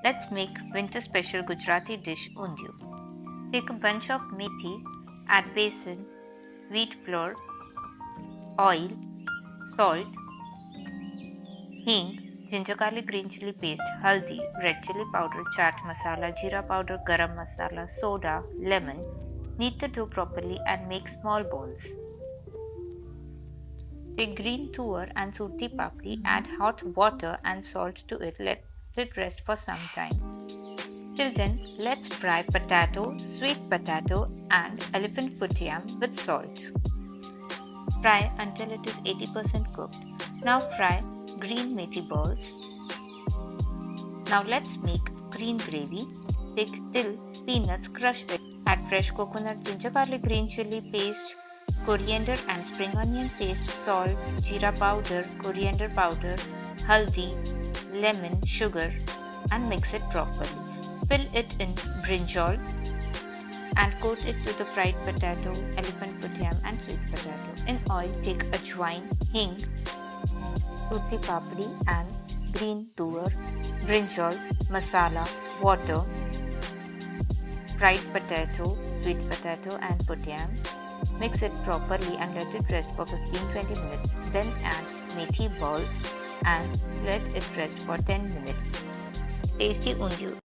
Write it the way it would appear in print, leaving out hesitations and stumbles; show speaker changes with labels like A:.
A: Let's make winter special Gujarati dish undiyu. Take a bunch of methi, add besan, wheat flour, oil, salt, hing, ginger garlic green chili paste, haldi, red chili powder, chaat masala, jeera powder, garam masala, soda, lemon. Knead the dough properly and make small balls. Take green tuor and surti papdi, add hot water and salt to it, let it rest for some time. Till then, let's fry potato, sweet potato, and elephant foot yam with salt. Fry until it is 80% cooked. Now fry green methi balls. Now let's make green gravy. Take till, peanuts, crush it. Add fresh coconut, ginger garlic green chili paste, coriander and spring onion paste, salt, jeera powder, coriander powder, haldi, lemon, sugar, and mix it properly. Fill it in brinjal and coat it with the fried potato, elephant foot yam, and sweet potato. In oil, take ajwain, hing, surti papdi, and green tuor, brinjal, masala, water, fried potato, sweet potato, and put yam. Mix it properly and let it rest for 15-20 minutes. Then add methi balls and let it rest for 10 minutes. Tasty undiyu